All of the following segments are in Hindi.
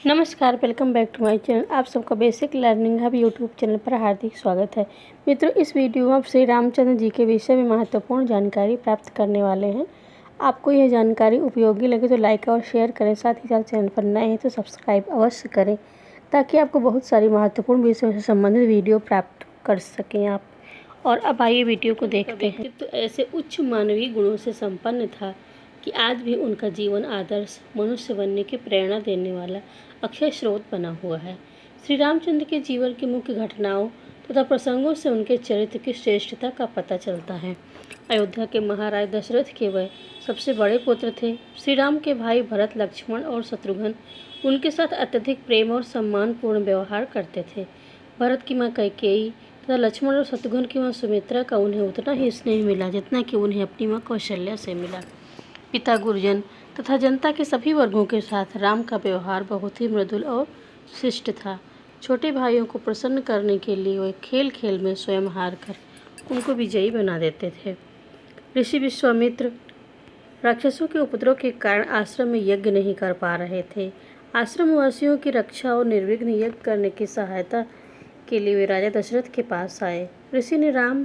नमस्कार, welcome back to my channel. आप सबका Basic Learning Hub YouTube channel पर हार्दिक स्वागत है। मित्रों, इस वीडियो में आप श्री रामचंद्र जी के विषय में महत्वपूर्ण जानकारी प्राप्त करने वाले हैं। आपको यह जानकारी उपयोगी लगे तो लाइक और शेयर करें। साथ ही साथ चैनल पर नए हैं तो सब्सक्राइब अवश्य करें, ताकि आपको बहुत सारी महत्वपूर्ण विषयों से संबंधित वीडियो प्राप्त कर सकें आप। और अब आइए वीडियो को देखते हैं। तो ऐसे उच्च मानवीय गुणों से संपन्न था कि आज भी उनका जीवन आदर्श मनुष्य बनने की प्रेरणा देने वाला अक्षय स्रोत बना हुआ है। श्री रामचंद्र के जीवन की मुख्य घटनाओं तथा प्रसंगों से उनके चरित्र की श्रेष्ठता का पता चलता है। अयोध्या के महाराज दशरथ के वह सबसे बड़े पुत्र थे। श्री राम के भाई भरत, लक्ष्मण और शत्रुघ्न उनके साथ अत्यधिक प्रेम और सम्मानपूर्ण व्यवहार करते थे। भरत की माँ कैकेयी तथा लक्ष्मण और शत्रुघ्न की माँ सुमित्रा का उन्हें उतना ही स्नेह मिला जितना कि उन्हें अपनी माँ कौशल्या से मिला। पिता गुरुजन तथा जनता के सभी वर्गों के साथ राम का व्यवहार बहुत ही मृदुल और शिष्ट था। छोटे भाइयों को प्रसन्न करने के लिए वे खेल खेल में स्वयं हार कर उनको विजयी बना देते थे। ऋषि विश्वामित्र राक्षसों के उपद्रव के कारण आश्रम में यज्ञ नहीं कर पा रहे थे। आश्रमवासियों की रक्षा और निर्विघ्न यज्ञ करने की सहायता के लिए वे राजा दशरथ के पास आए। ऋषि ने राजा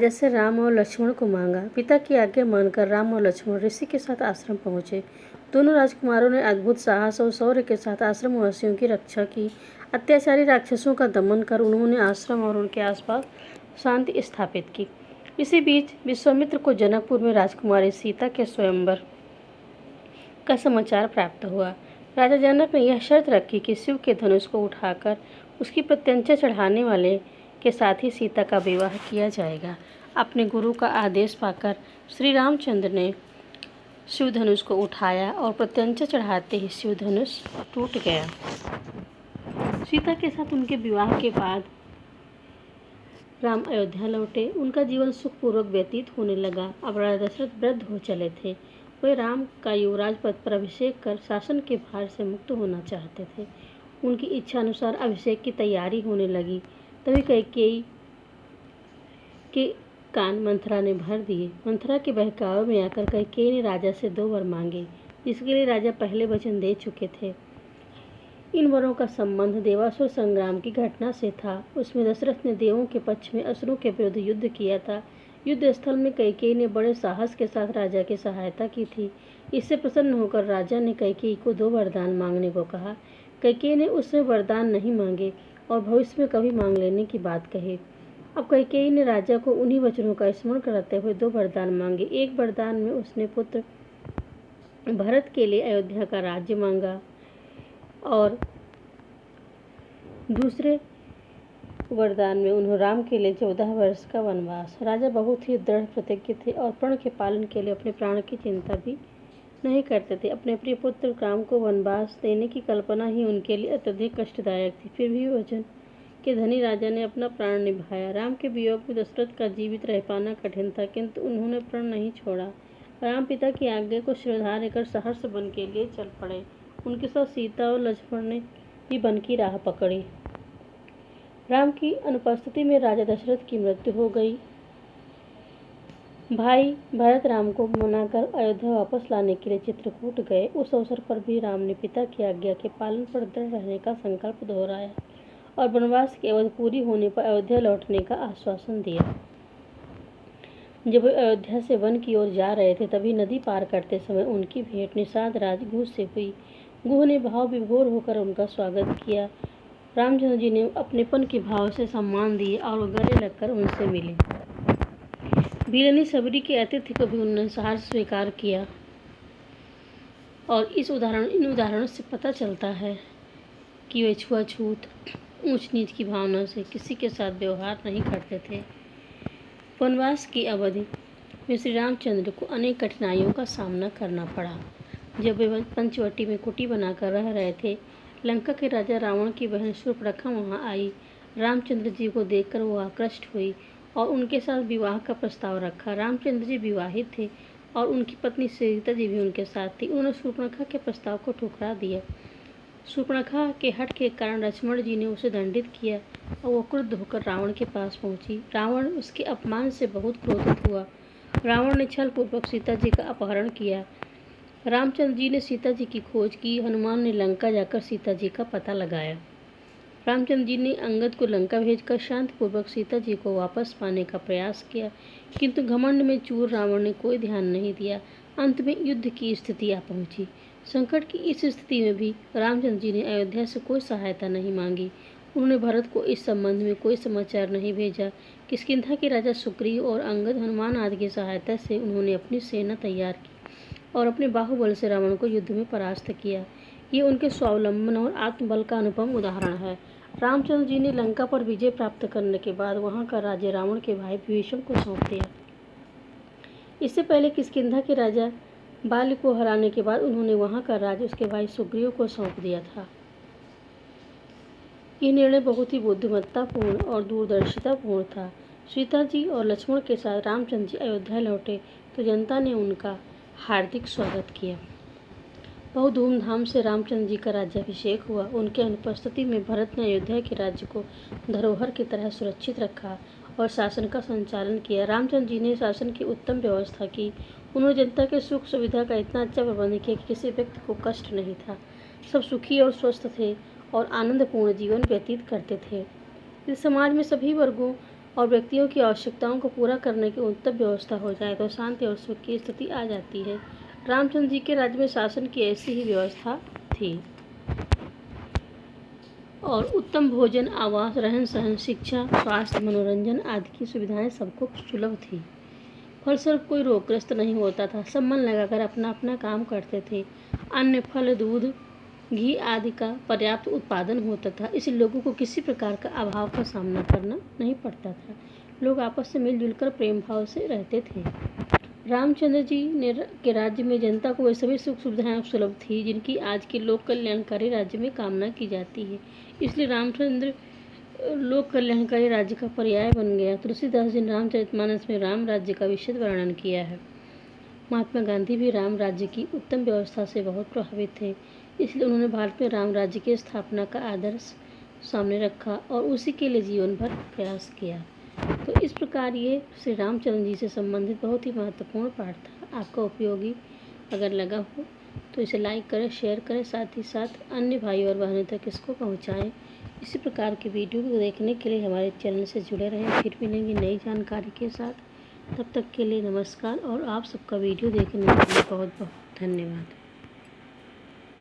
से राम और लक्ष्मण को मांगा। पिता की आज्ञा मानकर राम और लक्ष्मण ऋषि के साथ आश्रम पहुंचे। दोनों राजकुमारों ने अद्भुत साहस और शौर्य के साथ आश्रमवासियों की रक्षा की। अत्याचारी राक्षसों का दमन कर उन्होंने आश्रम और उनके आसपास शांति स्थापित की। इसी बीच विश्वामित्र को जनकपुर में राजकुमारी सीता के स्वयंवर का समाचार प्राप्त हुआ। राजा जनक ने यह शर्त रखी कि शिव के धनुष को उठाकर उसकी प्रत्यंचा चढ़ाने वाले के साथ ही सीता का विवाह किया जाएगा। अपने गुरु का आदेश पाकर श्री रामचंद्र ने शिव धनुष को उठाया और प्रत्यंचा चढ़ाते ही शिव धनुष टूट गया। सीता के साथ उनके विवाह के बाद राम अयोध्या लौटे। उनका जीवन सुखपूर्वक व्यतीत होने लगा। अब राजा दशरथ वृद्ध हो चले थे। वे राम का युवराज पद पर अभिषेक कर शासन के भार से मुक्त होना चाहते थे। उनकी इच्छा अनुसार अभिषेक की तैयारी होने लगी। तभी कैकेयी के कान मंथरा ने भर दिए। मंथरा के बहकावे में आकर कैकेयी ने राजा से 2 वर मांगे, जिसके लिए राजा पहले वचन दे चुके थे। इन वरों का संबंध देवासुर संग्राम की घटना से था। उसमें दशरथ ने देवों के पक्ष में असुरों के विरुद्ध युद्ध किया था। युद्ध स्थल में कैकेयी ने बड़े साहस के साथ राजा की सहायता की थी। इससे प्रसन्न होकर राजा ने कैकेयी को 2 वरदान मांगने को कहा। कैकेयी ने उससे वरदान नहीं मांगे और भविष्य में कभी मांग लेने की बात कही। अब कैकेयी ने राजा को उन्हीं वचनों का स्मरण कराते हुए 2 वरदान मांगे। एक वरदान में उसने पुत्र भरत के लिए अयोध्या का राज्य मांगा और दूसरे वरदान में उन्होंने राम के लिए 14 वर्ष का वनवास। राजा बहुत ही दृढ़ प्रतिज्ञ थे और प्रण के पालन के लिए अपने प्राण की चिंता भी नहीं करते थे। अपने प्रिय पुत्र राम को वनवास देने की कल्पना ही उनके लिए अत्यधिक कष्टदायक थी। फिर भी वचन के धनी राजा ने अपना प्राण निभाया। राम के वियोग में दशरथ का जीवित रह पाना कठिन था, किंतु उन्होंने प्रण नहीं छोड़ा। राम पिता की आज्ञा को शिरोधार्य कर सहर्ष वन के लिए चल पड़े। उनके साथ सीता और लक्ष्मण ने भी वन की राह पकड़ी। राम की अनुपस्थिति में राजा दशरथ की मृत्यु हो गई। भाई भरत राम को मनाकर अयोध्या वापस लाने के लिए चित्रकूट गए। उस अवसर पर भी राम ने पिता की आज्ञा के पालन पर दृढ़ रहने का संकल्प दोहराया और वनवास की अवधि पूरी होने पर अयोध्या लौटने का आश्वासन दिया। जब वे अयोध्या से वन की ओर जा रहे थे, तभी नदी पार करते समय उनकी भेंट निषाद राज गुह से हुई। गुह ने भाव विभोर होकर उनका स्वागत किया। रामचंद्र जी ने अपनेपन के भाव से सम्मान दिए और वो गले लगकर उनसे मिले। भीलनी सबरी के अतिथि को भी उन्होंने सहर्ष स्वीकार किया। और इन उदाहरणों से पता चलता है कि वे छुआछूत, ऊंच नीच की भावना से किसी के साथ व्यवहार नहीं करते थे। वनवास की अवधि में श्री रामचंद्र को अनेक कठिनाइयों का सामना करना पड़ा। जब वे पंचवटी में कुटी बनाकर रह रहे थे, लंका के राजा रावण की बहन शूर्पणखा वहां आई। रामचंद्र जी को देखकर वो आकृष्ट हुई और उनके साथ विवाह का प्रस्ताव रखा। रामचंद्र जी विवाहित थे और उनकी पत्नी सीता जी भी उनके साथ थी। उन्होंने शूर्पणखा के प्रस्ताव को ठुकरा दिया। शूर्पणखा के हठ के कारण लक्ष्मण जी ने उसे दंडित किया और वो क्रुद्ध होकर रावण के पास पहुंची। रावण उसके अपमान से बहुत क्रोधित हुआ। रावण ने छल पूर्वक सीता जी का अपहरण किया। रामचंद्र जी ने सीता जी की खोज की। हनुमान ने लंका जाकर सीता जी का पता लगाया। रामचंद्र जी ने अंगद को लंका भेजकर शांतिपूर्वक सीता जी को वापस पाने का प्रयास किया, किंतु घमंड में चूर रावण ने कोई ध्यान नहीं दिया। अंत में युद्ध की स्थिति आ पहुंची। संकट की इस स्थिति में भी रामचंद्र जी ने अयोध्या से कोई सहायता नहीं मांगी। उन्होंने भरत को इस संबंध में कोई समाचार नहीं भेजा। किष्किंधा के राजा सुग्रीव और अंगद, हनुमान आदि की सहायता से उन्होंने अपनी सेना तैयार की और अपने बाहुबल से रावण को युद्ध में परास्त किया। ये उनके स्वावलंबन और आत्मबल का अनुपम उदाहरण है। रामचंद्र जी ने लंका पर विजय प्राप्त करने के बाद वहां का राज्य रावण के भाई विभीषण को सौंप दिया। इससे पहले किष्किंधा के राजा बाली को हराने के बाद उन्होंने वहां का राज्य उसके भाई सुग्रीव को सौंप दिया था। यह निर्णय बहुत ही बुद्धिमत्तापूर्ण और दूरदर्शितापूर्ण था। सीता जी और लक्ष्मण के साथ रामचंद्र जी अयोध्या लौटे तो जनता ने उनका हार्दिक स्वागत किया। बहुत धूमधाम से रामचंद्र जी का राज्याभिषेक हुआ। उनके अनुपस्थिति में भरत ने अयोध्या के राज्य को धरोहर की तरह सुरक्षित रखा और शासन का संचालन किया। रामचंद्र जी ने शासन की उत्तम व्यवस्था की। उन्होंने जनता के सुख सुविधा का इतना अच्छा प्रबंध किया कि किसी व्यक्ति को कष्ट नहीं था। सब सुखी और स्वस्थ थे और आनंदपूर्ण जीवन व्यतीत करते थे। इस समाज में सभी वर्गों और व्यक्तियों की आवश्यकताओं को पूरा करने की उत्तम व्यवस्था हो जाए तो शांति और सुख की स्थिति आ जाती है। रामचंद्र जी के राज्य में शासन की ऐसी ही व्यवस्था थी और उत्तम भोजन, आवास, रहन सहन, शिक्षा, स्वास्थ्य, मनोरंजन आदि की सुविधाएं सबको सुलभ थी। फलस्वरूप कोई रोगग्रस्त नहीं होता था। सब मन लगाकर अपना अपना काम करते थे। अन्न, फल, दूध, घी आदि का पर्याप्त उत्पादन होता था। इसलिए लोगों को किसी प्रकार का अभाव का सामना करना नहीं पड़ता था। लोग आपस में मिलजुल कर प्रेम भाव से रहते थे। रामचंद्र जी के राज्य में जनता को वे सभी सुख सुविधाएं सुलभ थी जिनकी आज के लोक कल्याणकारी राज्य में कामना की जाती है। इसलिए रामचंद्र लोक कल्याणकारी राज्य का पर्याय बन गया। तुलसीदास जी ने रामचरितमानस में राम राज्य का विशद वर्णन किया है। महात्मा गांधी भी राम राज्य की उत्तम व्यवस्था से बहुत प्रभावित थे। इसलिए उन्होंने भारत में राम राज्य की स्थापना का आदर्श सामने रखा और उसी के लिए जीवन भर प्रयास किया। तो इस प्रकार ये श्री रामचंद्र जी से संबंधित बहुत ही महत्वपूर्ण पाठ था। आपका उपयोगी अगर लगा हो तो इसे लाइक करें, शेयर करें, साथ ही साथ अन्य भाई और बहनों तक इसको पहुंचाएं। इसी प्रकार की वीडियो को देखने के लिए हमारे चैनल से जुड़े रहें। फिर मिलेंगे नई जानकारी के साथ। तब तक के लिए नमस्कार और आप सबका वीडियो देखने के लिए बहुत बहुत धन्यवाद।